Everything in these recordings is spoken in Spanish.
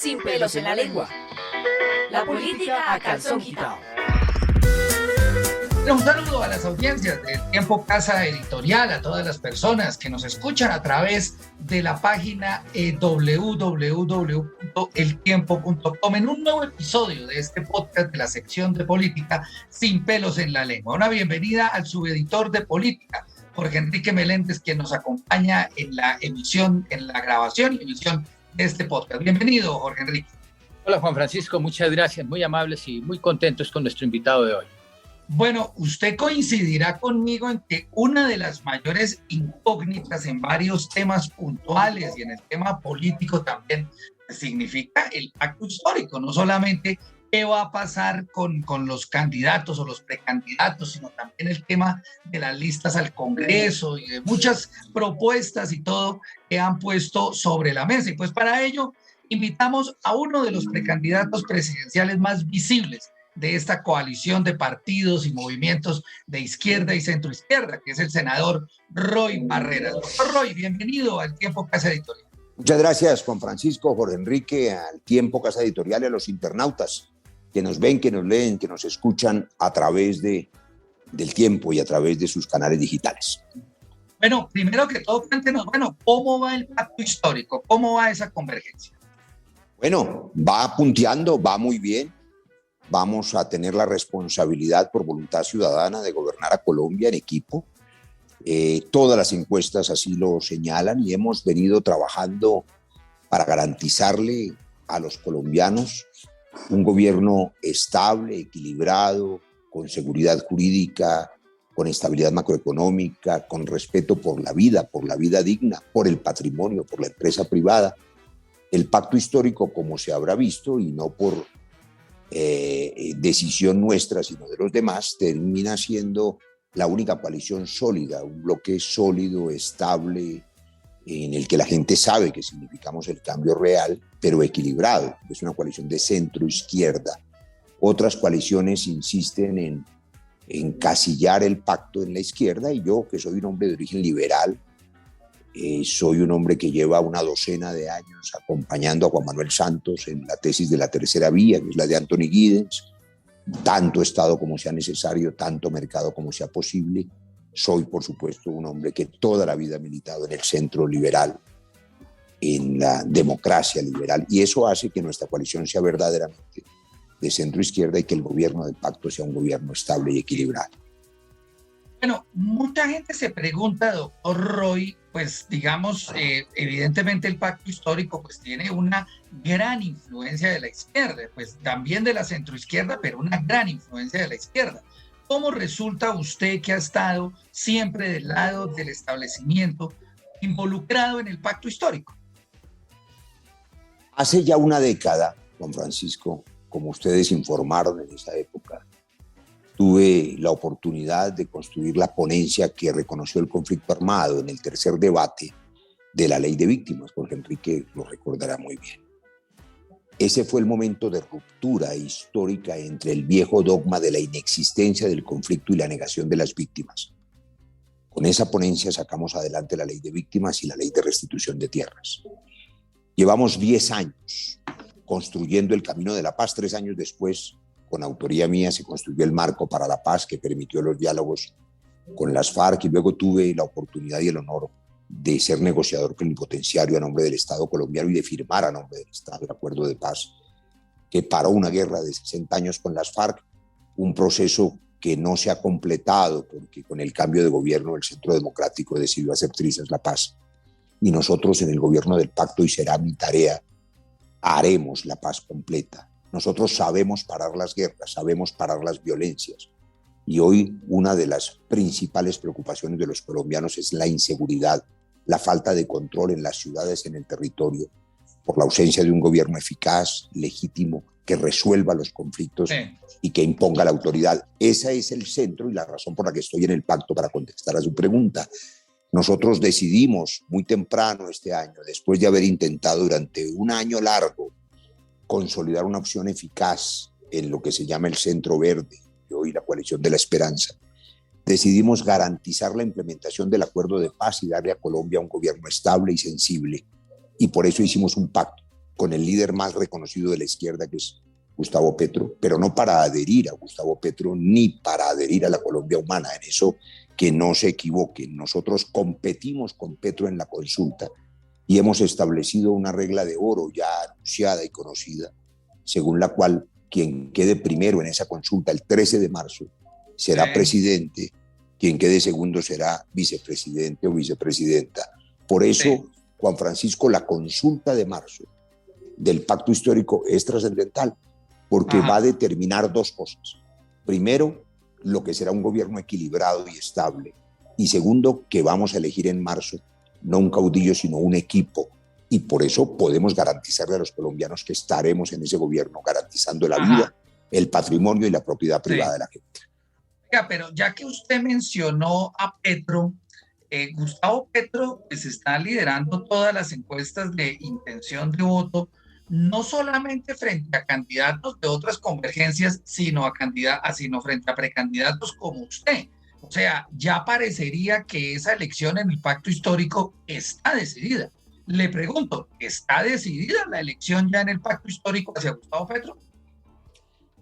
sin pelos en la lengua. La política a calzón quitado. Un saludo a las audiencias del Tiempo Casa Editorial, a todas las personas que nos escuchan a través de la página www.eltiempo.com en un nuevo episodio de este podcast de la sección de política sin pelos en la lengua. Una bienvenida al subeditor de política, Jorge Enrique Meléndez, quien nos acompaña en la emisión, en la grabación y emisión de este podcast. Bienvenido, Jorge Enrique. Hola, Juan Francisco, muchas gracias, muy amables y muy contentos con nuestro invitado de hoy. Bueno, usted coincidirá conmigo en que una de las mayores incógnitas en varios temas puntuales y en el tema político también significa el pacto histórico, no solamente qué va a pasar con los candidatos o los precandidatos, sino también el tema de las listas al Congreso y de muchas propuestas y todo que han puesto sobre la mesa. Y pues para ello invitamos a uno de los precandidatos presidenciales más visibles de esta coalición de partidos y movimientos de izquierda y centroizquierda, que es el senador Roy Barreras. Doctor Roy, bienvenido al Tiempo Casa Editorial. Muchas gracias, Juan Francisco, Jorge Enrique, al Tiempo Casa Editorial y a los internautas que nos ven, que nos leen, que nos escuchan a través del Tiempo y a través de sus canales digitales. Bueno, primero que todo, cuéntenos, ¿cómo va el pacto histórico? ¿Cómo va esa convergencia? Bueno, va punteando, va muy bien. Vamos a tener la responsabilidad por voluntad ciudadana de gobernar a Colombia en equipo. Todas las encuestas así lo señalan y hemos venido trabajando para garantizarle a los colombianos un gobierno estable, equilibrado, con seguridad jurídica, con estabilidad macroeconómica, con respeto por la vida digna, por el patrimonio, por la empresa privada. El pacto histórico, como se habrá visto, y no por decisión nuestra, sino de los demás, termina siendo la única coalición sólida, un bloque sólido, estable, en el que la gente sabe que significamos el cambio real, pero equilibrado. Es una coalición de centro-izquierda. Otras coaliciones insisten en encasillar el pacto en la izquierda, y yo, que soy un hombre de origen liberal, soy un hombre que lleva una docena de años acompañando a Juan Manuel Santos en la tesis de la tercera vía, que es la de Anthony Giddens, tanto Estado como sea necesario, tanto mercado como sea posible. Soy, por supuesto, un hombre que toda la vida ha militado en el centro liberal, en la democracia liberal, y eso hace que nuestra coalición sea verdaderamente de centro-izquierda y que el gobierno del pacto sea un gobierno estable y equilibrado. Bueno, mucha gente se pregunta, doctor Roy, pues digamos, evidentemente el pacto histórico pues tiene una gran influencia de la izquierda, pues también de la centroizquierda, pero una gran influencia de la izquierda. ¿Cómo resulta usted, que ha estado siempre del lado del establecimiento, involucrado en el pacto histórico? Hace ya una década, Juan Francisco, como ustedes informaron en esa época, tuve la oportunidad de construir la ponencia que reconoció el conflicto armado en el tercer debate de la ley de víctimas. Jorge Enrique lo recordará muy bien. Ese fue el momento de ruptura histórica entre el viejo dogma de la inexistencia del conflicto y la negación de las víctimas. Con esa ponencia sacamos adelante la ley de víctimas y la ley de restitución de tierras. Llevamos 10 años construyendo el camino de la paz. 3 años después, con autoría mía, se construyó el marco para la paz que permitió los diálogos con las FARC, y luego tuve la oportunidad y el honor de ser negociador plenipotenciario a nombre del Estado colombiano y de firmar a nombre del Estado el acuerdo de paz que paró una guerra de 60 años con las FARC, un proceso que no se ha completado porque con el cambio de gobierno el Centro Democrático decidió hacer trizas la paz, y nosotros en el gobierno del pacto, y será mi tarea, haremos la paz completa. Nosotros sabemos parar las guerras, sabemos parar las violencias, y hoy una de las principales preocupaciones de los colombianos es la inseguridad, la falta de control en las ciudades, en el territorio, por la ausencia de un gobierno eficaz, legítimo, que resuelva los conflictos y que imponga la autoridad. Ese es el centro y la razón por la que estoy en el pacto, para contestar a su pregunta. Nosotros decidimos muy temprano este año, después de haber intentado durante un año largo consolidar una opción eficaz en lo que se llama el Centro Verde y hoy la Coalición de la Esperanza, decidimos garantizar la implementación del acuerdo de paz y darle a Colombia un gobierno estable y sensible, y por eso hicimos un pacto con el líder más reconocido de la izquierda, que es Gustavo Petro, pero no para adherir a Gustavo Petro ni para adherir a la Colombia humana. En eso que no se equivoquen. Nosotros competimos con Petro en la consulta y hemos establecido una regla de oro ya anunciada y conocida, según la cual quien quede primero en esa consulta el 13 de marzo será presidente, quien quede segundo será vicepresidente o vicepresidenta. Por eso, Juan Francisco, la consulta de marzo del pacto histórico es trascendental, porque va a determinar dos cosas. Primero, lo que será un gobierno equilibrado y estable. Y segundo, que vamos a elegir en marzo no un caudillo, sino un equipo. Y por eso podemos garantizarle a los colombianos que estaremos en ese gobierno garantizando la vida, el patrimonio y la propiedad privada de la gente. Oiga, pero ya que usted mencionó a Petro, Gustavo Petro pues está liderando todas las encuestas de intención de voto, no solamente frente a candidatos de otras convergencias, sino frente a precandidatos como usted. O sea, ya parecería que esa elección en el pacto histórico está decidida. Le pregunto, ¿está decidida la elección ya en el pacto histórico hacia Gustavo Petro?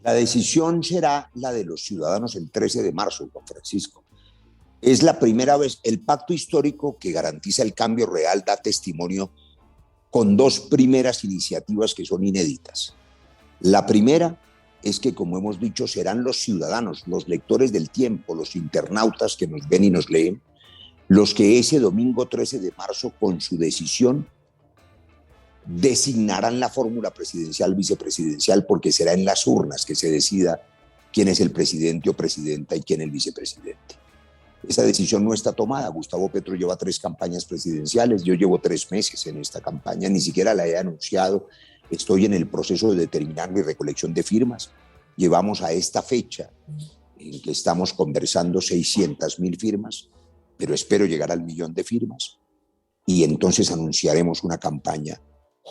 La decisión será la de los ciudadanos el 13 de marzo, Juan Francisco. Es la primera vez, el pacto histórico que garantiza el cambio real da testimonio con dos primeras iniciativas que son inéditas. La primera es que, como hemos dicho, serán los ciudadanos, los lectores del tiempo, los internautas que nos ven y nos leen, los que ese domingo 13 de marzo, con su decisión, designarán la fórmula presidencial, vicepresidencial, porque será en las urnas que se decida quién es el presidente o presidenta y quién el vicepresidente. Esa decisión no está tomada. Gustavo Petro lleva 3 campañas presidenciales, yo llevo 3 meses en esta campaña, ni siquiera la he anunciado, estoy en el proceso de determinar mi recolección de firmas. Llevamos a esta fecha en que estamos conversando 600,000 firmas, pero espero llegar al 1,000,000 de firmas y entonces anunciaremos una campaña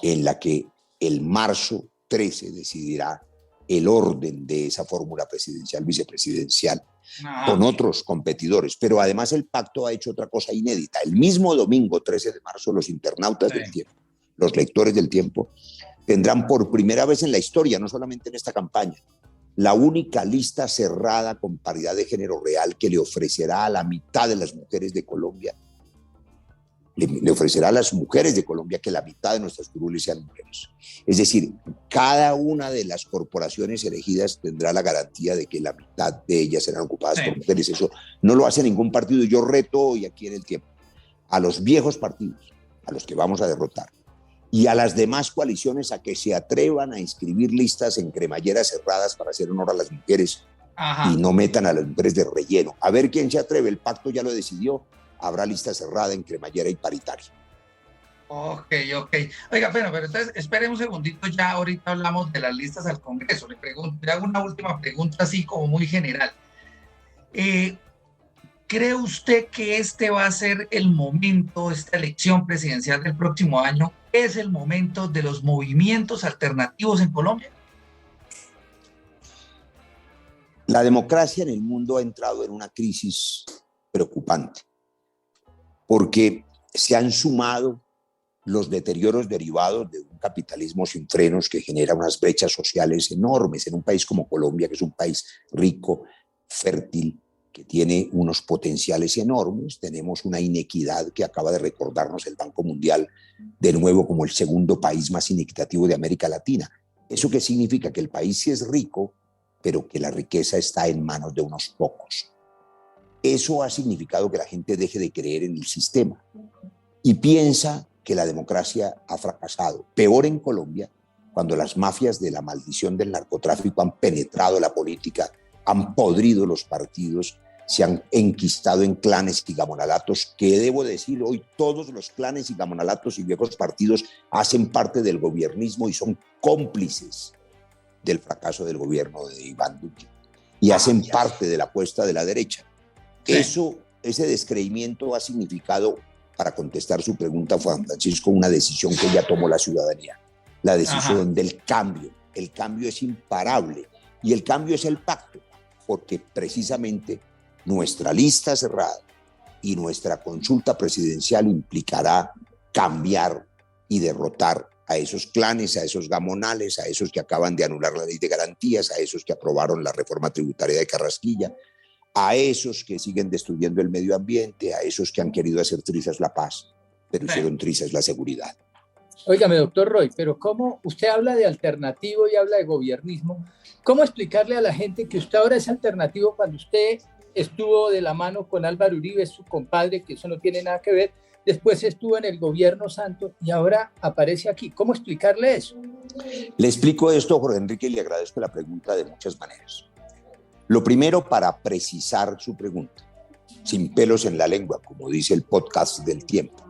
en la que el marzo 13 decidirá el orden de esa fórmula presidencial, vicepresidencial, con otros competidores. Pero además el pacto ha hecho otra cosa inédita. El mismo domingo 13 de marzo, los internautas del tiempo, los lectores del tiempo, tendrán por primera vez en la historia, no solamente en esta campaña, la única lista cerrada con paridad de género real que le ofrecerá a la mitad de las mujeres de Colombia. Le ofrecerá a las mujeres de Colombia que la mitad de nuestras curules sean mujeres. Es decir, cada una de las corporaciones elegidas tendrá la garantía de que la mitad de ellas serán ocupadas por mujeres. Eso no lo hace ningún partido. Yo reto hoy aquí en el tiempo a los viejos partidos, a los que vamos a derrotar, y a las demás coaliciones a que se atrevan a inscribir listas en cremalleras cerradas para hacer honor a las mujeres y no metan a las mujeres de relleno. A ver quién se atreve. El pacto ya lo decidió. Habrá lista cerrada en cremallera y paritaria. Ok. Oiga, pero entonces espere un segundito, ya ahorita hablamos de las listas al Congreso. Le hago una última pregunta así como muy general. ¿Cree usted que este va a ser el momento, esta elección presidencial del próximo año, es el momento de los movimientos alternativos en Colombia? La democracia en el mundo ha entrado en una crisis preocupante, porque se han sumado los deterioros derivados de un capitalismo sin frenos que genera unas brechas sociales enormes en un país como Colombia, que es un país rico, fértil, que tiene unos potenciales enormes. Tenemos una inequidad que acaba de recordarnos el Banco Mundial de nuevo como el segundo país más inequitativo de América Latina. ¿Eso qué significa? Que el país sí es rico, pero que la riqueza está en manos de unos pocos. Eso ha significado que la gente deje de creer en el sistema y piensa que la democracia ha fracasado. Peor en Colombia, cuando las mafias de la maldición del narcotráfico han penetrado la política, han podrido los partidos, se han enquistado en clanes y gamonalatos, que debo decir hoy todos los clanes y gamonalatos y viejos partidos hacen parte del gobiernismo y son cómplices del fracaso del gobierno de Iván Duque y hacen parte de la apuesta de la derecha. Ese descreimiento ha significado, para contestar su pregunta, Juan Francisco, una decisión que ya tomó la ciudadanía, la decisión del cambio. El cambio es imparable y el cambio es el pacto, porque precisamente nuestra lista cerrada y nuestra consulta presidencial implicará cambiar y derrotar a esos clanes, a esos gamonales, a esos que acaban de anular la ley de garantías, a esos que aprobaron la reforma tributaria de Carrasquilla, a esos que siguen destruyendo el medio ambiente, a esos que han querido hacer trizas la paz, pero hicieron trizas la seguridad. Óigame, doctor Roy, pero ¿cómo usted habla de alternativo y habla de gobiernismo? ¿Cómo explicarle a la gente que usted ahora es alternativo cuando usted estuvo de la mano con Álvaro Uribe, su compadre, que eso no tiene nada que ver, después estuvo en el gobierno Santos y ahora aparece aquí? ¿Cómo explicarle eso? Le explico esto, Jorge Enrique, y le agradezco la pregunta de muchas maneras. Lo primero, para precisar su pregunta, sin pelos en la lengua, como dice el podcast del Tiempo.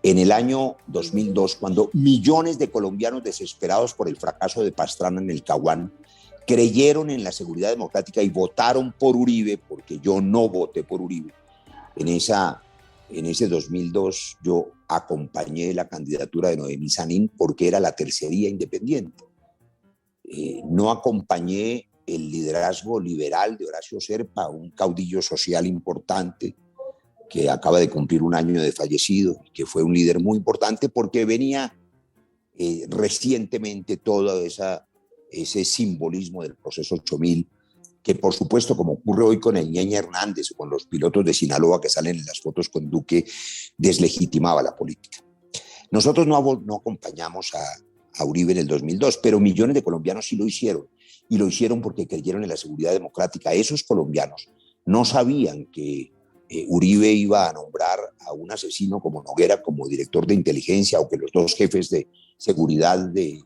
En el año 2002, cuando millones de colombianos desesperados por el fracaso de Pastrana en el Caguán creyeron en la seguridad democrática y votaron por Uribe, porque yo no voté por Uribe, en ese 2002 yo acompañé la candidatura de Noemí Sanín porque era la tercería independiente. No acompañé el liderazgo liberal de Horacio Serpa, un caudillo social importante que acaba de cumplir un año de fallecido, que fue un líder muy importante porque venía recientemente todo ese simbolismo del proceso 8000, que por supuesto, como ocurre hoy con el Ñeñe Hernández o con los pilotos de Sinaloa que salen en las fotos con Duque, deslegitimaba la política. Nosotros no acompañamos a Uribe en el 2002, pero millones de colombianos sí lo hicieron, y lo hicieron porque creyeron en la seguridad democrática. Esos colombianos no sabían que Uribe iba a nombrar a un asesino como Noguera como director de inteligencia, o que los dos jefes de seguridad de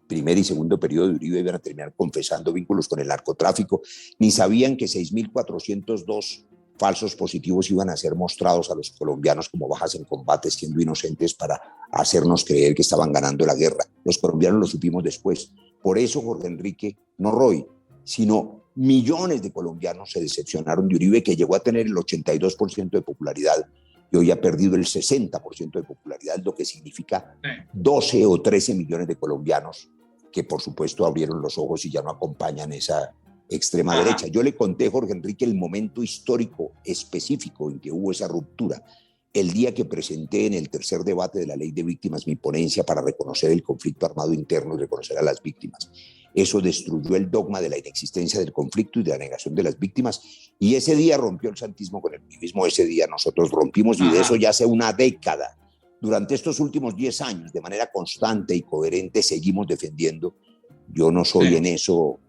primer y segundo periodo de Uribe iban a terminar confesando vínculos con el narcotráfico, ni sabían que 6.402 falsos positivos iban a ser mostrados a los colombianos como bajas en combate, siendo inocentes, para hacernos creer que estaban ganando la guerra. Los colombianos lo supimos después. Por eso, Jorge Enrique, no Roy, sino millones de colombianos se decepcionaron de Uribe, que llegó a tener el 82% de popularidad y hoy ha perdido el 60% de popularidad, lo que significa 12 o 13 millones de colombianos que por supuesto abrieron los ojos y ya no acompañan esa extrema derecha. Yo le conté, Jorge Enrique, el momento histórico específico en que hubo esa ruptura, el día que presenté en el tercer debate de la Ley de Víctimas mi ponencia para reconocer el conflicto armado interno y reconocer a las víctimas. Eso destruyó el dogma de la inexistencia del conflicto y de la negación de las víctimas, y ese día rompió el santismo con el uribismo. Ese día nosotros rompimos, y de eso ya hace una década. Durante estos últimos 10 años, de manera constante y coherente, seguimos defendiendo, yo no soy en eso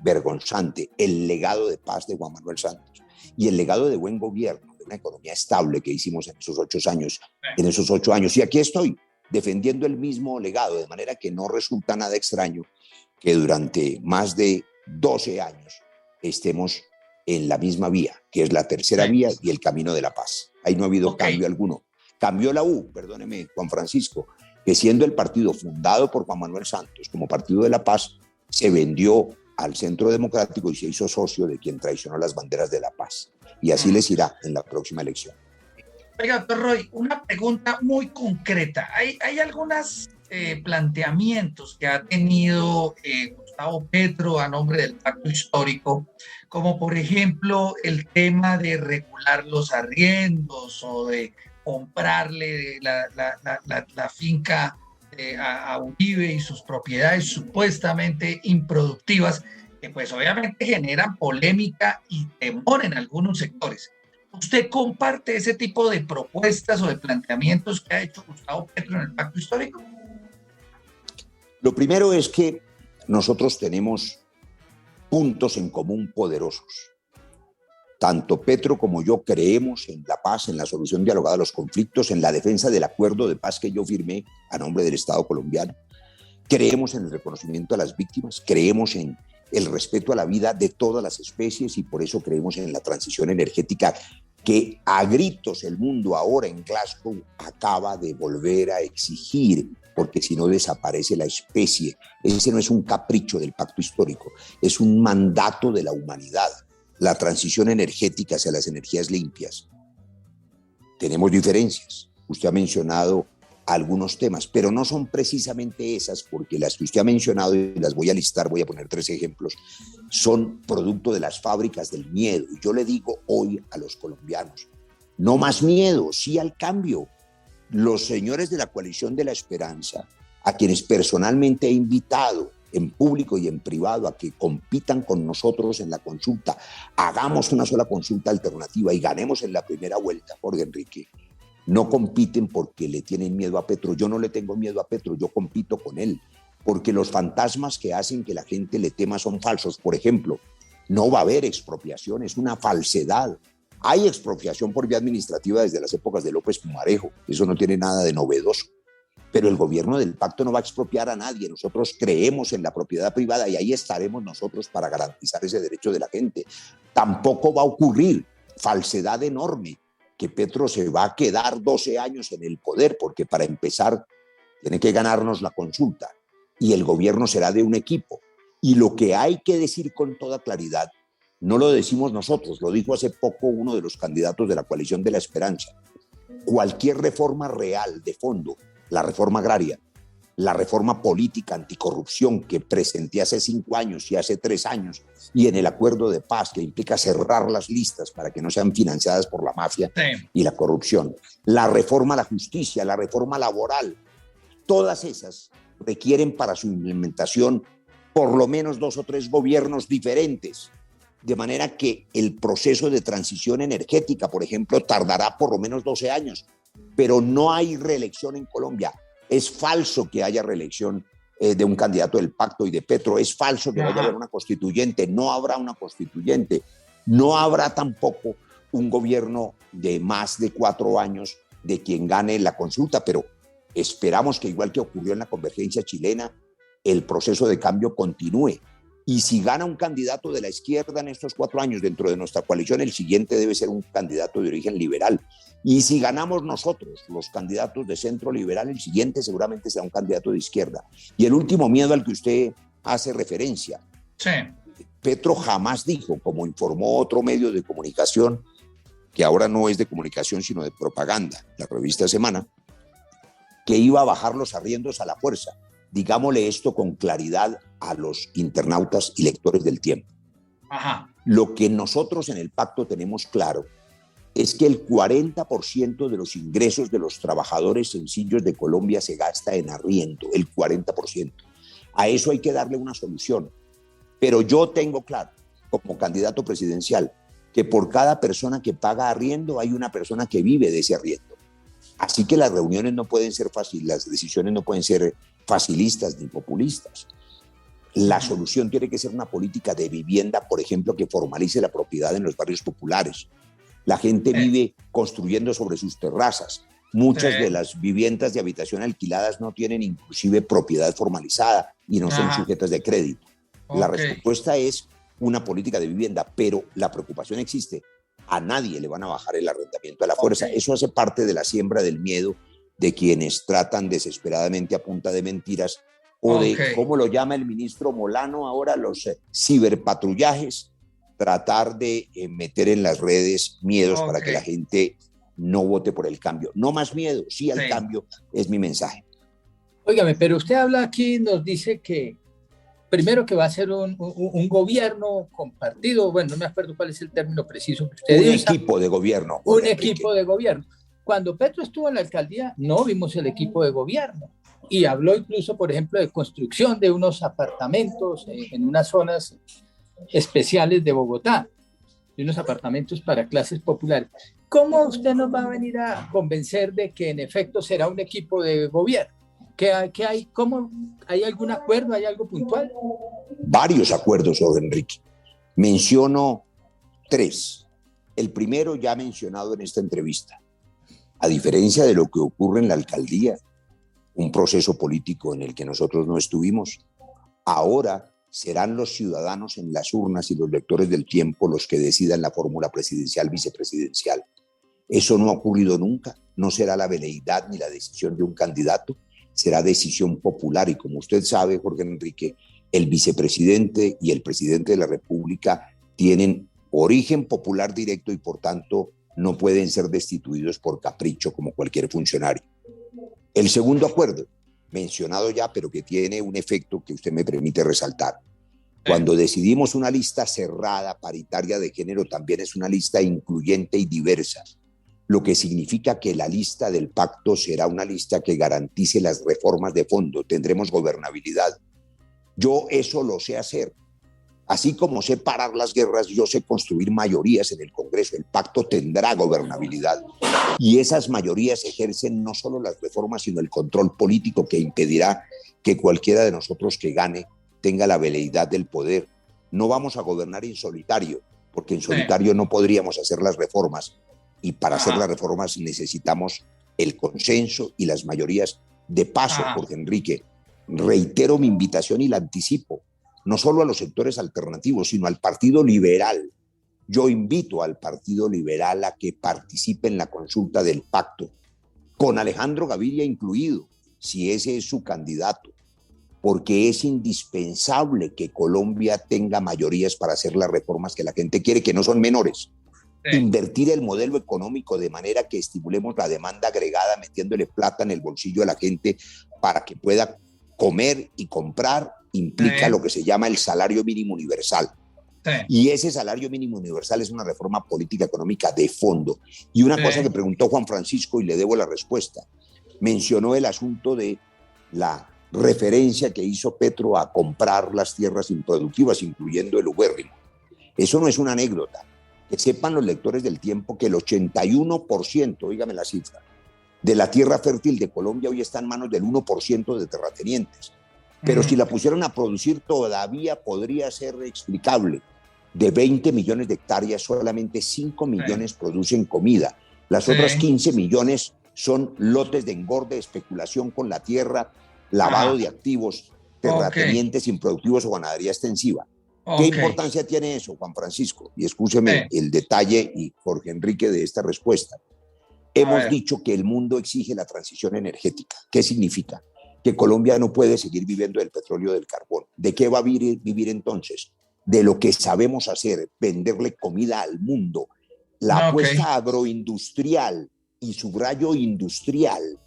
vergonzante, el legado de paz de Juan Manuel Santos y el legado de buen gobierno, de una economía estable que hicimos en esos 8 años. Y aquí estoy, defendiendo el mismo legado, de manera que no resulta nada extraño que durante más de 12 años estemos en la misma vía, que es la tercera vía y el camino de la paz. Ahí no ha habido cambio alguno. Cambió la U, perdóneme, Juan Francisco, que siendo el partido fundado por Juan Manuel Santos como Partido de la Paz, se vendió al Centro Democrático y se hizo socio de quien traicionó las banderas de la paz. Y así les irá en la próxima elección. Oiga, doctor Roy, una pregunta muy concreta. Hay algunos planteamientos que ha tenido Gustavo Petro a nombre del Pacto Histórico, como por ejemplo el tema de regular los arriendos o de comprarle la finca a Uribe y sus propiedades supuestamente improductivas, que pues obviamente generan polémica y temor en algunos sectores. ¿Usted comparte ese tipo de propuestas o de planteamientos que ha hecho Gustavo Petro en el Pacto Histórico? Lo primero es que nosotros tenemos puntos en común poderosos. Tanto Petro como yo creemos en la paz, en la solución dialogada a los conflictos, en la defensa del acuerdo de paz que yo firmé a nombre del Estado colombiano. Creemos en el reconocimiento a las víctimas, creemos en el respeto a la vida de todas las especies, y por eso creemos en la transición energética que a gritos el mundo ahora en Glasgow acaba de volver a exigir, porque si no desaparece la especie. Ese no es un capricho del Pacto Histórico, es un mandato de la humanidad. La transición energética hacia las energías limpias. Tenemos diferencias. Usted ha mencionado algunos temas, pero no son precisamente esas, porque las que usted ha mencionado, y las voy a listar, voy a poner 3 ejemplos, son producto de las fábricas del miedo. Y yo le digo hoy a los colombianos, no más miedo, sí al cambio. los señores de la coalición de la esperanza, a quienes personalmente he invitado en público y en privado a que compitan con nosotros en la consulta, hagamos una sola consulta alternativa y ganemos en la primera vuelta, Jorge Enrique, no compiten porque le tienen miedo a Petro. Yo no le tengo miedo a Petro, yo compito con él, porque los fantasmas que hacen que la gente le tema son falsos. Por ejemplo, no va a haber expropiación, es una falsedad. Hay expropiación por vía administrativa desde las épocas de López Pumarejo, eso no tiene nada de novedoso. Pero el gobierno del pacto no va a expropiar a nadie. Nosotros creemos en la propiedad privada y ahí estaremos nosotros para garantizar ese derecho de la gente. Tampoco va a ocurrir, falsedad enorme, que Petro se va a quedar 12 años en el poder, porque para empezar tiene que ganarnos la consulta y el gobierno será de un equipo. Y lo que hay que decir con toda claridad, no lo decimos nosotros, lo dijo hace poco uno de los candidatos de la coalición de la esperanza. Cualquier reforma real de fondo, la reforma agraria, la reforma política anticorrupción que presenté hace 5 años y hace 3 años, y en el acuerdo de paz que implica cerrar las listas para que no sean financiadas por la mafia y la corrupción, la reforma a la justicia, la reforma laboral, todas esas requieren para su implementación por lo menos 2 o 3 gobiernos diferentes, de manera que el proceso de transición energética, por ejemplo, tardará por lo menos 12 años, pero no hay reelección en Colombia. Es falso que haya reelección de un candidato del pacto y de Petro, es falso que vaya a haber una constituyente, no habrá una constituyente, no habrá tampoco un gobierno de más de 4 años de quien gane la consulta, pero esperamos que igual que ocurrió en la convergencia chilena, el proceso de cambio continúe. Y si gana un candidato de la izquierda en estos 4 años dentro de nuestra coalición, el siguiente debe ser un candidato de origen liberal. Y si ganamos nosotros, los candidatos de centro liberal, el siguiente seguramente será un candidato de izquierda. Y el último miedo al que usted hace referencia. Sí. Petro jamás dijo, como informó otro medio de comunicación, que ahora no es de comunicación sino de propaganda, la revista Semana, que iba a bajar los arriendos a la fuerza. Digámosle esto con claridad a los internautas y lectores del Tiempo. Ajá. Lo que nosotros en el pacto tenemos claro es que el 40% de los ingresos de los trabajadores sencillos de Colombia se gasta en arriendo, el 40%. A eso hay que darle una solución. Pero yo tengo claro, como candidato presidencial, que por cada persona que paga arriendo hay una persona que vive de ese arriendo. Así que las reuniones no pueden ser fáciles, las decisiones no pueden ser facilistas ni populistas. La solución tiene que ser una política de vivienda, por ejemplo, que formalice la propiedad en los barrios populares. La gente vive construyendo sobre sus terrazas. Muchas de las viviendas de habitación alquiladas no tienen inclusive propiedad formalizada y no son sujetas de crédito. La respuesta es una política de vivienda, pero la preocupación existe. A nadie le van a bajar el arrendamiento a la fuerza. Eso hace parte de la siembra del miedo de quienes tratan desesperadamente a punta de mentiras o de, ¿cómo lo llama el ministro Molano ahora? Los ciberpatrullajes, tratar de meter en las redes miedos para que la gente no vote por el cambio. No más miedo, sí al cambio, es mi mensaje. Óigame, pero usted habla aquí, nos dice que primero que va a ser un gobierno compartido, bueno, no me acuerdo cuál es el término preciso que usted dice. Un equipo de gobierno. Un equipo de gobierno. Cuando Petro estuvo en la alcaldía, no vimos el equipo de gobierno. Y habló incluso, por ejemplo, de construcción de unos apartamentos en unas zonas especiales de Bogotá, de unos apartamentos para clases populares. ¿Cómo usted nos va a venir a convencer de que en efecto será un equipo de gobierno? ¿Qué hay? ¿Cómo? ¿Hay algún acuerdo? ¿Hay algo puntual? Varios acuerdos, don Enrique. Menciono 3. El primero ya mencionado en esta entrevista. A diferencia de lo que ocurre en la alcaldía, un proceso político en el que nosotros no estuvimos, ahora serán los ciudadanos en las urnas y los lectores del Tiempo los que decidan la fórmula presidencial, vicepresidencial. Eso no ha ocurrido nunca, no será la veleidad ni la decisión de un candidato, será decisión popular y como usted sabe, Jorge Enrique, el vicepresidente y el presidente de la República tienen origen popular directo y por tanto no pueden ser destituidos por capricho como cualquier funcionario. El segundo acuerdo, mencionado ya, pero que tiene un efecto que usted me permite resaltar. Cuando decidimos una lista cerrada, paritaria de género, también es una lista incluyente y diversa. lo que significa que la lista del pacto será una lista que garantice las reformas de fondo, tendremos gobernabilidad. Yo eso lo sé hacer. Así como sé parar las guerras, yo sé construir mayorías en el Congreso. El pacto tendrá gobernabilidad y esas mayorías ejercen no solo las reformas, sino el control político que impedirá que cualquiera de nosotros que gane tenga la veleidad del poder. No vamos a gobernar en solitario, porque en solitario no podríamos hacer las reformas, y para hacer las reformas necesitamos el consenso y las mayorías. De paso, Jorge Enrique, reitero mi invitación y la anticipo, no solo a los sectores alternativos, sino al Partido Liberal. Yo invito al Partido Liberal a que participe en la consulta del pacto, con Alejandro Gaviria incluido, si ese es su candidato, porque es indispensable que Colombia tenga mayorías para hacer las reformas que la gente quiere, que no son menores. Invertir el modelo económico de manera que estimulemos la demanda agregada, metiéndole plata en el bolsillo a la gente para que pueda comer y comprar, implica lo que se llama el salario mínimo universal. Y ese salario mínimo universal es una reforma política económica de fondo. Y una cosa que preguntó Juan Francisco y le debo la respuesta, mencionó el asunto de la referencia que hizo Petro a comprar las tierras improductivas, incluyendo el ubérrimo. Eso no es una anécdota. Que sepan los lectores del Tiempo que el 81%, oígame la cifra, de la tierra fértil de Colombia hoy está en manos del 1% de terratenientes. Pero si la pusieran a producir todavía podría ser explicable. De 20 millones de hectáreas, solamente 5 millones producen comida. Las otras 15 millones son lotes de engorde, especulación con la tierra, lavado de activos, terratenientes improductivos o ganadería extensiva. ¿Qué importancia tiene eso, Juan Francisco? Y escúcheme el detalle, y Jorge Enrique, de esta respuesta. Hemos dicho que el mundo exige la transición energética. ¿Qué significa? Que Colombia no puede seguir viviendo del petróleo, del carbón. ¿De qué va a vivir entonces? De lo que sabemos hacer, venderle comida al mundo. La apuesta agroindustrial, y subrayo industrial,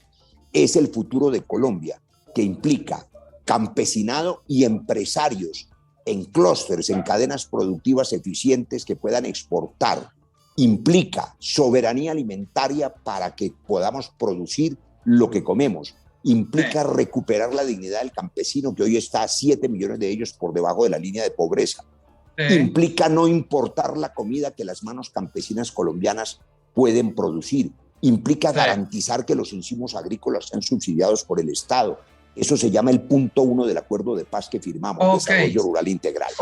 es el futuro de Colombia, que implica campesinado y empresarios en clústeres, en cadenas productivas eficientes que puedan exportar. Implica soberanía alimentaria para que podamos producir lo que comemos. Implica recuperar la dignidad del campesino, que hoy está a 7 millones de ellos por debajo de la línea de pobreza. Implica no importar la comida que las manos campesinas colombianas pueden producir. Implica garantizar que los insumos agrícolas sean subsidiados por el Estado. Eso se llama el punto 1 del acuerdo de paz que firmamos, Desarrollo Rural Integral.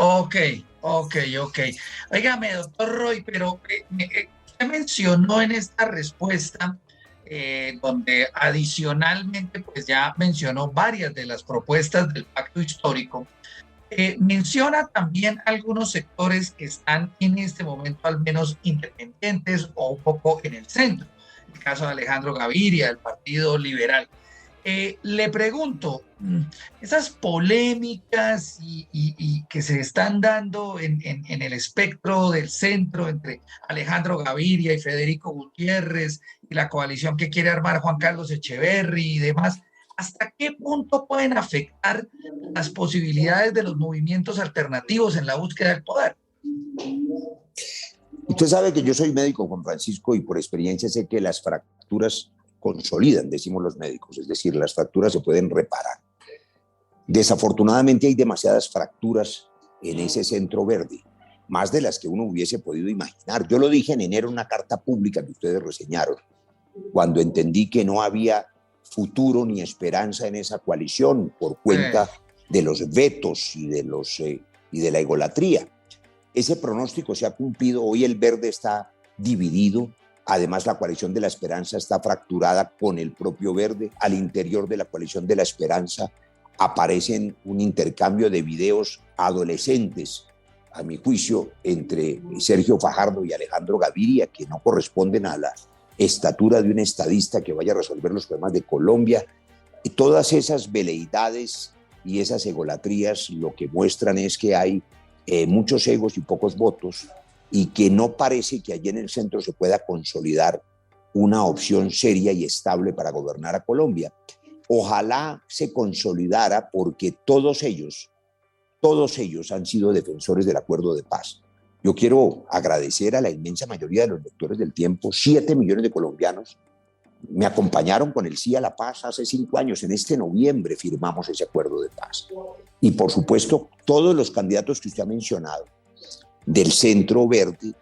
Óigame, doctor Roy, pero usted mencionó en esta respuesta, donde adicionalmente pues ya mencionó varias de las propuestas del pacto histórico, menciona también algunos sectores que están en este momento al menos independientes o un poco en el centro. El caso de Alejandro Gaviria, del Partido Liberal. Le pregunto, esas polémicas y que se están dando en el espectro del centro entre Alejandro Gaviria y Federico Gutiérrez y la coalición que quiere armar Juan Carlos Echeverry y demás, ¿hasta qué punto pueden afectar las posibilidades de los movimientos alternativos en la búsqueda del poder? Usted sabe que yo soy médico, Juan Francisco, y por experiencia sé que las fracturas consolidan, decimos los médicos, es decir, las fracturas se pueden reparar. Desafortunadamente hay demasiadas fracturas en ese centro verde, más de las que uno hubiese podido imaginar. Yo lo dije en enero en una carta pública que ustedes reseñaron, cuando entendí que no había futuro ni esperanza en esa coalición por cuenta de los vetos y de la egolatría. Ese pronóstico se ha cumplido. Hoy el verde está dividido. Además, la coalición de la esperanza está fracturada con el propio verde. Al interior de la coalición de la esperanza aparecen un intercambio de videos adolescentes, a mi juicio, entre Sergio Fajardo y Alejandro Gaviria, que no corresponden a la estatura de un estadista que vaya a resolver los problemas de Colombia. Y todas esas veleidades y esas egolatrías lo que muestran es que hay muchos egos y pocos votos, y que no parece que allí en el centro se pueda consolidar una opción seria y estable para gobernar a Colombia. Ojalá se consolidara, porque todos ellos han sido defensores del acuerdo de paz. Yo quiero agradecer a la inmensa mayoría de los lectores del Tiempo, 7 millones de colombianos me acompañaron con el Sí a la Paz hace 5 años. En este noviembre firmamos ese acuerdo de paz. Y por supuesto, todos los candidatos que usted ha mencionado del Centro Verde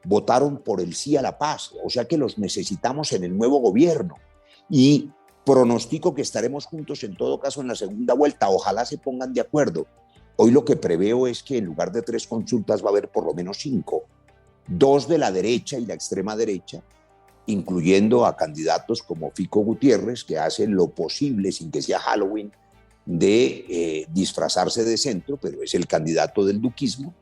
votaron por el Sí a la Paz, o sea que los necesitamos en el nuevo gobierno. Y pronostico que estaremos juntos en todo caso en la segunda vuelta. Ojalá se pongan de acuerdo. Hoy lo que preveo es que en lugar de 3 consultas va a haber por lo menos 5. 2 de la derecha y la extrema derecha, incluyendo a candidatos como Fico Gutiérrez, que hacen lo posible, sin que sea Halloween, de disfrazarse de centro, pero es el candidato del duquismo.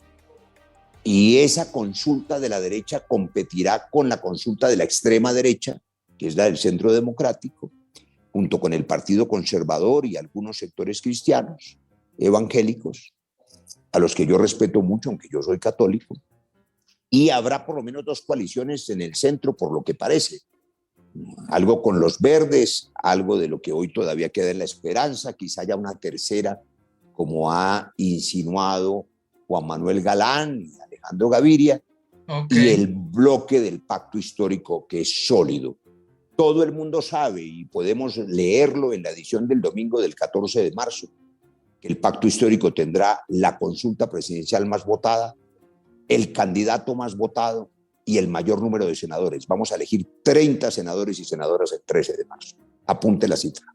Y esa consulta de la derecha competirá con la consulta de la extrema derecha, que es la del Centro Democrático, junto con el Partido Conservador y algunos sectores cristianos, evangélicos, a los que yo respeto mucho, aunque yo soy católico. Y habrá por lo menos 2 coaliciones en el centro, por lo que parece. Algo con los verdes, algo de lo que hoy todavía queda en la esperanza, quizá haya una tercera, como ha insinuado Juan Manuel Galán y Alejandro Gaviria, y el bloque del pacto histórico, que es sólido. Todo el mundo sabe, y podemos leerlo en la edición del domingo del 14 de marzo, que el pacto histórico tendrá la consulta presidencial más votada, el candidato más votado y el mayor número de senadores. Vamos a elegir 30 senadores y senadoras el 13 de marzo. Apunte la cifra.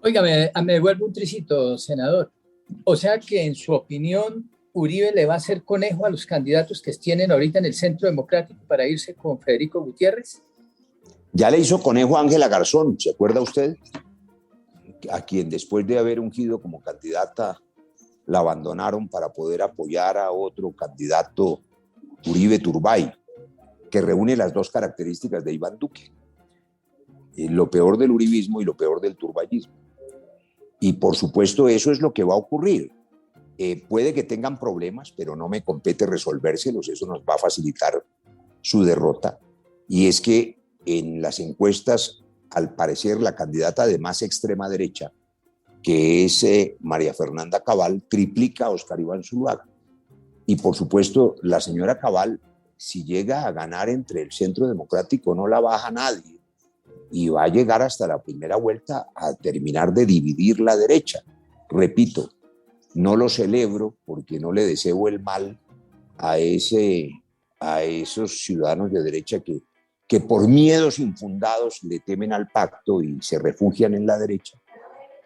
Oiga, me devuelvo un tricito, senador. O sea que, en su opinión, Uribe le va a hacer conejo a los candidatos que tienen ahorita en el Centro Democrático para irse con Federico Gutiérrez. Ya le hizo conejo a Ángela Garzón, ¿se acuerda usted? A quien después de haber ungido como candidata la abandonaron para poder apoyar a otro candidato, Uribe Turbay, que reúne las 2 características de Iván Duque. Lo peor del uribismo y lo peor del turbayismo. Y por supuesto eso es lo que va a ocurrir. Puede que tengan problemas, pero no me compete resolvérselos, eso nos va a facilitar su derrota. Y es que en las encuestas, al parecer, la candidata de más extrema derecha, que es María Fernanda Cabal, triplica a Óscar Iván Zuluaga. Y por supuesto, la señora Cabal, si llega a ganar entre el Centro Democrático, no la baja nadie. Y va a llegar hasta la primera vuelta a terminar de dividir la derecha. Repito, no lo celebro porque no le deseo el mal a esos ciudadanos de derecha que por miedos infundados le temen al pacto y se refugian en la derecha.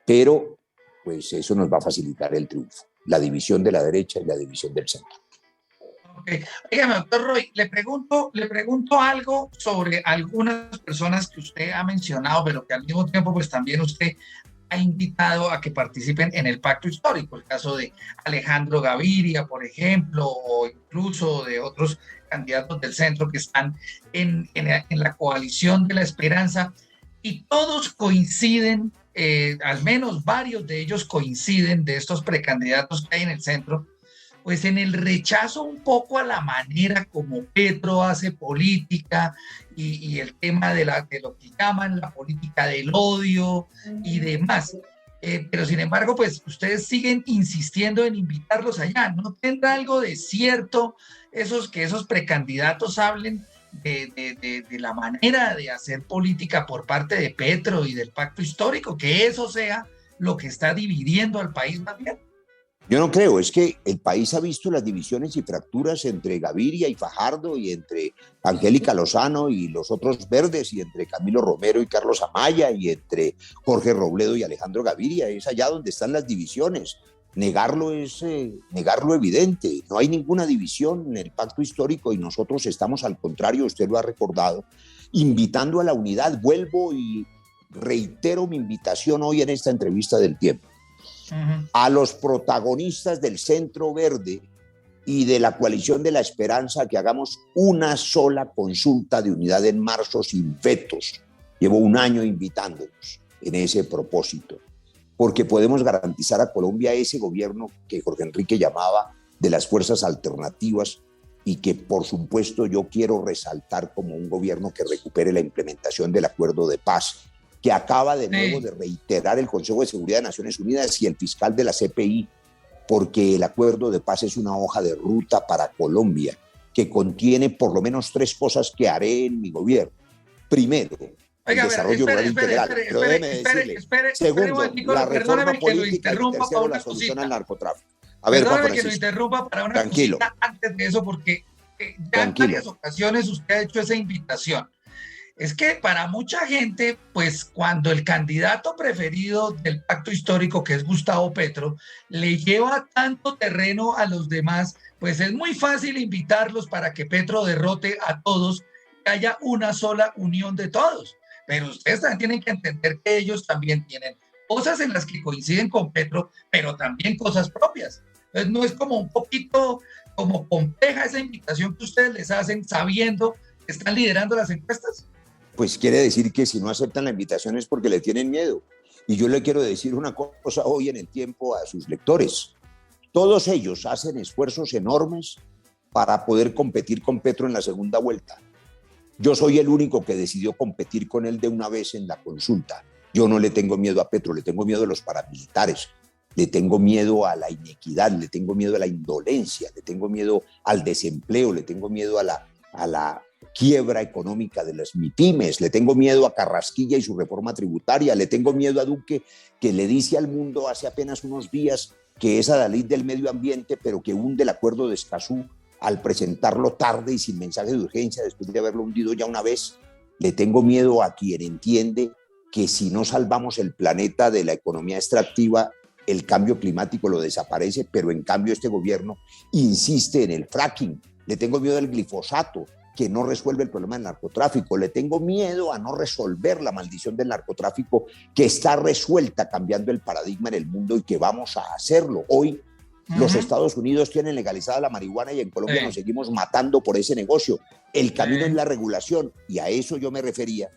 Pero pues eso nos va a facilitar el triunfo, la división de la derecha y la división del centro. Okay. Dígame, doctor Roy, le pregunto algo sobre algunas personas que usted ha mencionado, pero que al mismo tiempo pues también usted ha invitado a que participen en el pacto histórico, el caso de Alejandro Gaviria, por ejemplo, o incluso de otros candidatos del centro que están en la coalición de la esperanza, y todos coinciden, al menos varios de ellos coinciden, de estos precandidatos que hay en el centro, pues en el rechazo un poco a la manera como Petro hace política y el tema de lo que llaman la política del odio y demás. Pero sin embargo, pues ustedes siguen insistiendo en invitarlos allá. ¿No tendrá algo de cierto que esos precandidatos hablen de la manera de hacer política por parte de Petro y del pacto histórico, que eso sea lo que está dividiendo al país más bien? Yo no creo, es que el país ha visto las divisiones y fracturas entre Gaviria y Fajardo, y entre Angélica Lozano y los otros verdes, y entre Camilo Romero y Carlos Amaya, y entre Jorge Robledo y Alejandro Gaviria. Es allá donde están las divisiones. Negarlo es negar lo evidente. No hay ninguna división en el pacto histórico y nosotros estamos, al contrario, usted lo ha recordado, invitando a la unidad. Vuelvo y reitero mi invitación hoy en esta entrevista del Tiempo. A los protagonistas del Centro Verde y de la coalición de la esperanza, que hagamos una sola consulta de unidad en marzo sin vetos. Llevo 1 año invitándolos en ese propósito, porque podemos garantizar a Colombia ese gobierno que Jorge Enrique llamaba de las fuerzas alternativas, y que por supuesto yo quiero resaltar como un gobierno que recupere la implementación del acuerdo de paz, que acaba de nuevo de reiterar el Consejo de Seguridad de Naciones Unidas y el fiscal de la CPI, porque el acuerdo de paz es una hoja de ruta para Colombia que contiene por lo menos 3 cosas que haré en mi gobierno. Primero, el Oiga, desarrollo rural integral. Pero déjeme decirle. Segundo, la reforma política. Y tercero, la solución al narcotráfico. A ver, Juan Perdóname que lo Francisco. interrumpa para una Tranquilo. cosita antes de eso, porque ya en Tranquilo. varias ocasiones usted ha hecho esa invitación. Es que para mucha gente, pues cuando el candidato preferido del pacto histórico, que es Gustavo Petro, le lleva tanto terreno a los demás, pues es muy fácil invitarlos para que Petro derrote a todos y haya una sola unión de todos. Pero ustedes también tienen que entender que ellos también tienen cosas en las que coinciden con Petro, pero también cosas propias. Entonces no es como un poquito como compleja esa invitación que ustedes les hacen sabiendo que están liderando las encuestas. Pues quiere decir que si no aceptan la invitación es porque le tienen miedo. Y yo le quiero decir una cosa hoy en el tiempo a sus lectores. Todos ellos hacen esfuerzos enormes para poder competir con Petro en la segunda vuelta. Yo soy el único que decidió competir con él de una vez en la consulta. Yo no le tengo miedo a Petro, le tengo miedo a los paramilitares, le tengo miedo a la inequidad, le tengo miedo a la indolencia, le tengo miedo al desempleo, le tengo miedo a la quiebra económica de las MIPYMES, le tengo miedo a Carrasquilla y su reforma tributaria, le tengo miedo a Duque, que le dice al mundo hace apenas unos días que es adalid del medio ambiente, pero que hunde el acuerdo de Escazú al presentarlo tarde y sin mensaje de urgencia después de haberlo hundido ya una vez. Le tengo miedo a quien entiende que si no salvamos el planeta de la economía extractiva, el cambio climático lo desaparece, pero en cambio este gobierno insiste en el fracking. Le tengo miedo al glifosato, que no resuelve el problema del narcotráfico. Le tengo miedo a no resolver la maldición del narcotráfico, que está resuelta cambiando el paradigma en el mundo y que vamos a hacerlo. Hoy los Estados Unidos tienen legalizada la marihuana y en Colombia nos seguimos matando por ese negocio. El camino es la regulación, y a eso yo me refería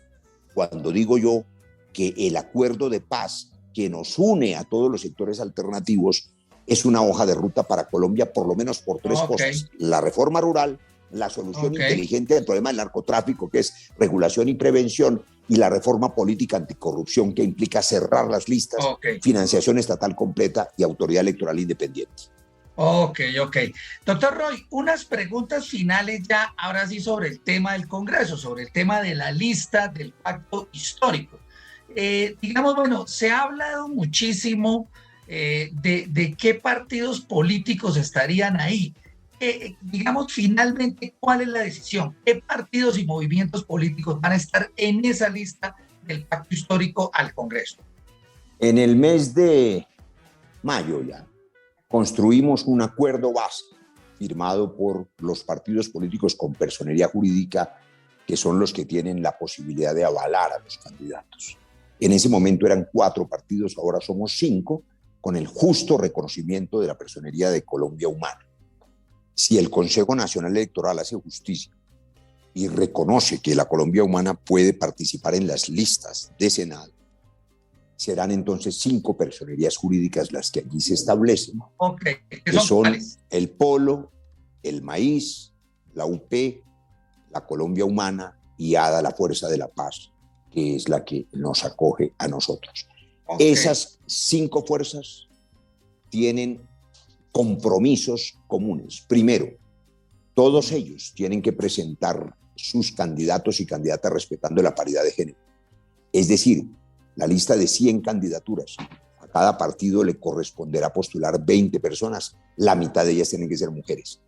cuando digo yo que el acuerdo de paz que nos une a todos los sectores alternativos es una hoja de ruta para Colombia, por lo menos por 3 cosas. La reforma rural, la solución inteligente del problema del narcotráfico, que es regulación y prevención, y la reforma política anticorrupción, que implica cerrar las listas, financiación estatal completa y autoridad electoral independiente. Ok. Doctor Roy, unas preguntas finales ya, ahora sí, sobre el tema del Congreso, sobre el tema de la lista del pacto histórico. Digamos, bueno, se ha hablado muchísimo de qué partidos políticos estarían ahí. Digamos, finalmente, ¿cuál es la decisión? ¿Qué partidos y movimientos políticos van a estar en esa lista del pacto histórico al Congreso? En el mes de mayo ya construimos un acuerdo base firmado por los partidos políticos con personería jurídica, que son los que tienen la posibilidad de avalar a los candidatos. En ese momento eran 4 partidos, ahora somos 5, con el justo reconocimiento de la personería de Colombia Humana. Si el Consejo Nacional Electoral hace justicia y reconoce que la Colombia Humana puede participar en las listas de Senado, serán entonces 5 personerías jurídicas las que allí se establecen, que son el Polo, el Maíz, la UP, la Colombia Humana y ADA, la Fuerza de la Paz, que es la que nos acoge a nosotros. Esas 5 fuerzas tienen compromisos comunes. Primero, todos ellos tienen que presentar sus candidatos y candidatas respetando la paridad de género. Es decir, la lista de 100 candidaturas, a cada partido le corresponderá postular 20 personas, la mitad de ellas tienen que ser mujeres.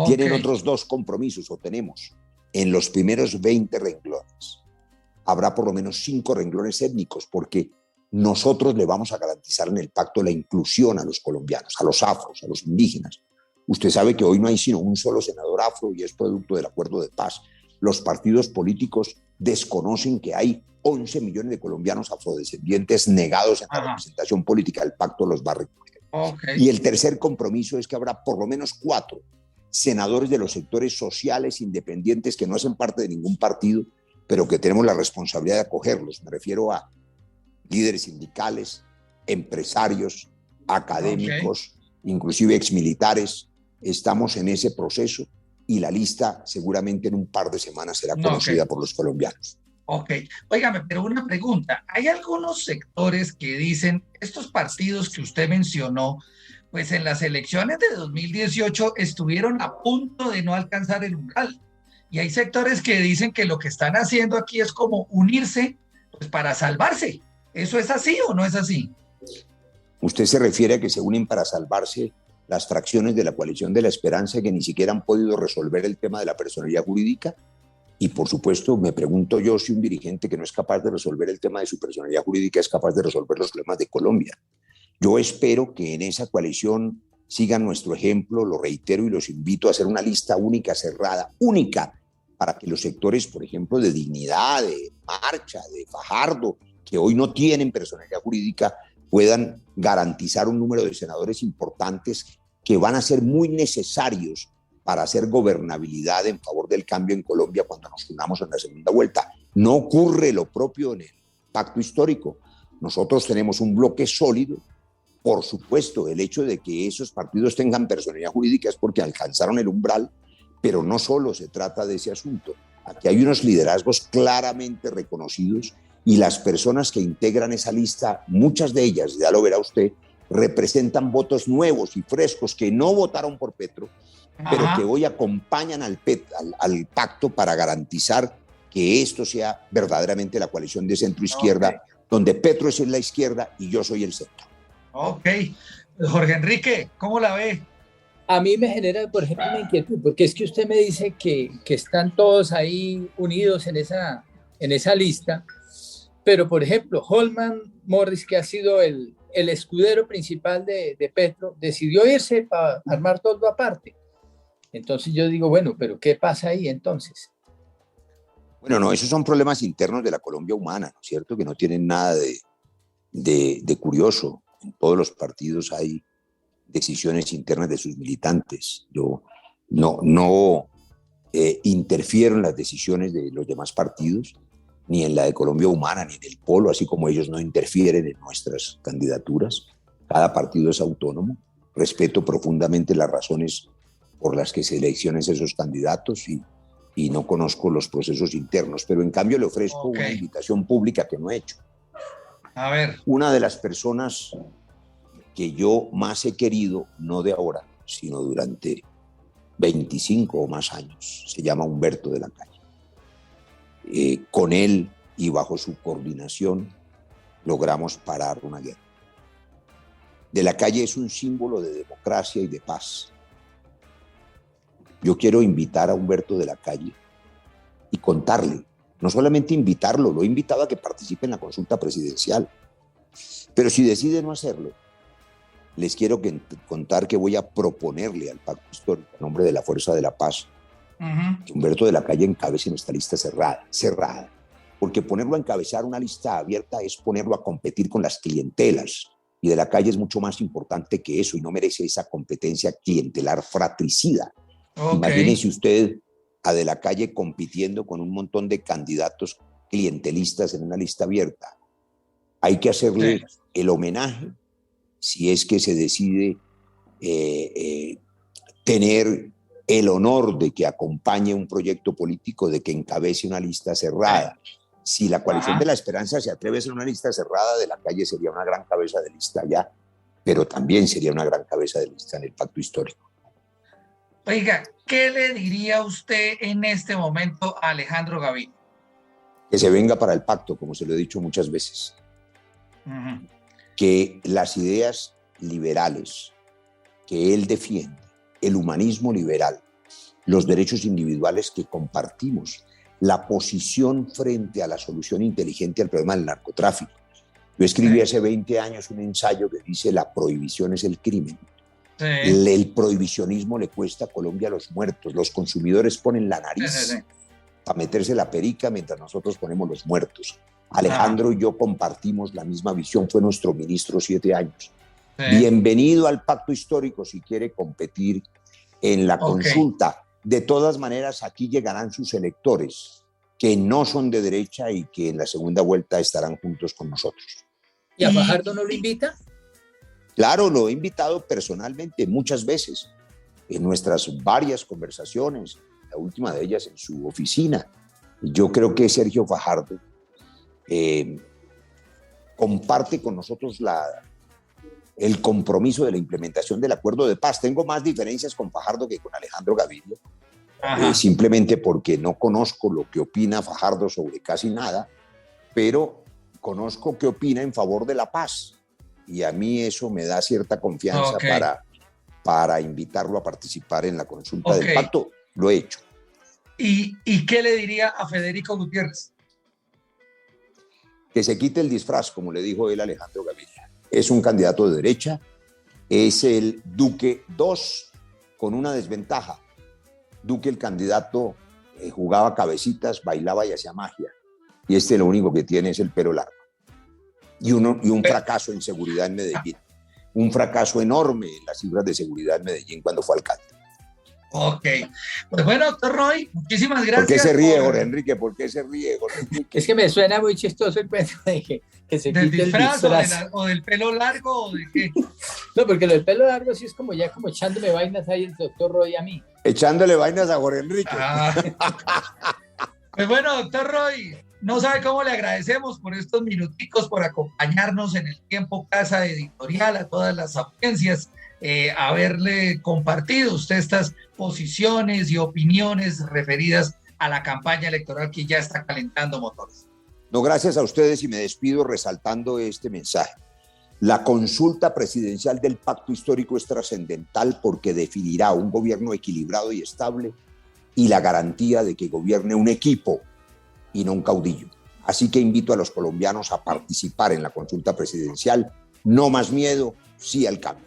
Tienen otros 2 compromisos, o tenemos, en los primeros 20 renglones. Habrá por lo menos 5 renglones étnicos, porque nosotros le vamos a garantizar en el pacto la inclusión a los colombianos, a los afros, a los indígenas. Usted sabe que hoy no hay sino un solo senador afro y es producto del acuerdo de paz. Los partidos políticos desconocen que hay 11 millones de colombianos afrodescendientes negados en la representación política. El pacto los va a recoger. Y el tercer compromiso es que habrá por lo menos 4 senadores de los sectores sociales independientes que no hacen parte de ningún partido, pero que tenemos la responsabilidad de acogerlos. Me refiero a líderes sindicales, empresarios, académicos, inclusive exmilitares. Estamos en ese proceso y la lista seguramente en un par de semanas será conocida por los colombianos. Óigame, pero una pregunta. Hay algunos sectores que dicen, estos partidos que usted mencionó, pues en las elecciones de 2018 estuvieron a punto de no alcanzar el umbral. Y hay sectores que dicen que lo que están haciendo aquí es como unirse, pues para salvarse. ¿Eso es así o no es así? ¿Usted se refiere a que se unen para salvarse las fracciones de la coalición de la esperanza que ni siquiera han podido resolver el tema de la personalidad jurídica? Y por supuesto, me pregunto yo si un dirigente que no es capaz de resolver el tema de su personalidad jurídica es capaz de resolver los problemas de Colombia. Yo espero que en esa coalición sigan nuestro ejemplo, lo reitero y los invito a hacer una lista única, cerrada, única, para que los sectores, por ejemplo, de Dignidad, de Marcha, de Fajardo, que hoy no tienen personalidad jurídica, puedan garantizar un número de senadores importantes que van a ser muy necesarios para hacer gobernabilidad en favor del cambio en Colombia cuando nos unamos en la segunda vuelta. No ocurre lo propio en el pacto histórico. Nosotros tenemos un bloque sólido. Por supuesto, el hecho de que esos partidos tengan personalidad jurídica es porque alcanzaron el umbral, pero no solo se trata de ese asunto. Aquí hay unos liderazgos claramente reconocidos y las personas que integran esa lista, muchas de ellas, ya lo verá usted, representan votos nuevos y frescos que no votaron por Petro, pero que hoy acompañan al pacto para garantizar que esto sea verdaderamente la coalición de centro-izquierda, donde Petro es en la izquierda y yo soy el centro. Ok. Jorge Enrique, ¿cómo la ve? A mí me genera, por ejemplo, una inquietud, porque es que usted me dice que están todos ahí unidos en esa lista, pero, por ejemplo, Holman Morris, que ha sido el escudero principal de Petro, decidió irse para armar todo aparte. Entonces yo digo, bueno, pero ¿qué pasa ahí entonces? Bueno, no, esos son problemas internos de la Colombia humana, ¿no es cierto? Que no tienen nada de curioso. En todos los partidos hay decisiones internas de sus militantes. Yo no interfiero en las decisiones de los demás partidos, ni en la de Colombia Humana, ni en el Polo, así como ellos no interfieren en nuestras candidaturas. Cada partido es autónomo. Respeto profundamente las razones por las que se seleccionan esos candidatos y no conozco los procesos internos, pero en cambio le ofrezco una invitación pública que no he hecho. A ver. Una de las personas que yo más he querido, no de ahora, sino durante 25 o más años, se llama Humberto de la Calle. Con él y bajo su coordinación logramos parar una guerra. De la Calle es un símbolo de democracia y de paz. Yo quiero invitar a Humberto de la Calle y contarle, no solamente invitarlo, lo he invitado a que participe en la consulta presidencial, pero si decide no hacerlo, les quiero contar que voy a proponerle al Pacto Histórico, en nombre de la Fuerza de la Paz, que Humberto de la Calle encabece nuestra lista cerrada, porque ponerlo a encabezar una lista abierta es ponerlo a competir con las clientelas, y de la Calle es mucho más importante que eso, y no merece esa competencia clientelar fratricida. Imagínense usted a de la Calle compitiendo con un montón de candidatos clientelistas en una lista abierta. Hay que hacerle el homenaje si es que se decide tener el honor de que acompañe un proyecto político, de que encabece una lista cerrada. Si la coalición de la esperanza se atreve a hacer una lista cerrada, de la Calle sería una gran cabeza de lista ya, pero también sería una gran cabeza de lista en el pacto histórico. Oiga, ¿qué le diría usted en este momento a Alejandro Gaviria? Que se venga para el pacto, como se lo he dicho muchas veces. Que las ideas liberales que él defiende, el humanismo liberal, los derechos individuales que compartimos, la posición frente a la solución inteligente al problema del narcotráfico. Yo escribí hace 20 años un ensayo que dice: la prohibición es el crimen. El prohibicionismo le cuesta a Colombia los muertos. Los consumidores ponen la nariz para meterse la perica mientras nosotros ponemos los muertos. Alejandro y yo compartimos la misma visión, fue nuestro ministro 7 años. Bienvenido al pacto histórico si quiere competir en la consulta. De todas maneras, aquí llegarán sus electores, que no son de derecha y que en la segunda vuelta estarán juntos con nosotros. ¿Y a Fajardo no lo invita? Claro, lo he invitado personalmente muchas veces en nuestras varias conversaciones, la última de ellas en su oficina. Yo creo que Sergio Fajardo comparte con nosotros el compromiso de la implementación del acuerdo de paz. Tengo más diferencias con Fajardo que con Alejandro Gaviria, simplemente porque no conozco lo que opina Fajardo sobre casi nada, pero conozco qué opina en favor de la paz, y a mí eso me da cierta confianza para invitarlo a participar en la consulta del pacto. Lo he hecho. ¿Y qué le diría a Federico Gutiérrez? Que se quite el disfraz, como le dijo él a Alejandro Gaviria. Es un candidato de derecha, es el Duque 2 con una desventaja. Duque, el candidato, jugaba cabecitas, bailaba y hacía magia. Y este lo único que tiene es el pelo largo. Y un fracaso en seguridad en Medellín. Un fracaso enorme en las cifras de seguridad en Medellín cuando fue alcalde. Ok. Pues bueno, doctor Roy, muchísimas gracias. ¿Por qué se ríe, Jorge Enrique? ¿Por qué se ríe, Jorge Enrique? Es que me suena muy chistoso el cuento de que se ¿Del quite disfraz, el disfraz. o del pelo largo o de qué? No, porque lo del pelo largo sí es como echándome vainas ahí el doctor Roy a mí. Echándole vainas a Jorge Enrique. Pues bueno, doctor Roy, no sabe cómo le agradecemos por estos minuticos, por acompañarnos en el tiempo Casa Editorial, a todas las audiencias, haberle compartido usted estas posiciones y opiniones referidas a la campaña electoral que ya está calentando motores. No, gracias a ustedes, y me despido resaltando este mensaje. La consulta presidencial del pacto histórico es trascendental porque definirá un gobierno equilibrado y estable y la garantía de que gobierne un equipo y no un caudillo. Así que invito a los colombianos a participar en la consulta presidencial. No más miedo, sí al cambio.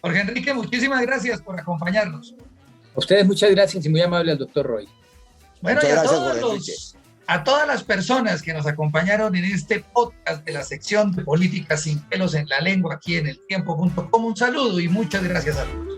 Jorge Enrique, muchísimas gracias por acompañarnos. A ustedes muchas gracias y muy amable al doctor Roy. Bueno, muchas y gracias, a todas las personas que nos acompañaron en este podcast de la sección de Política sin pelos en la lengua aquí en eltiempo.com, un saludo y muchas gracias a todos.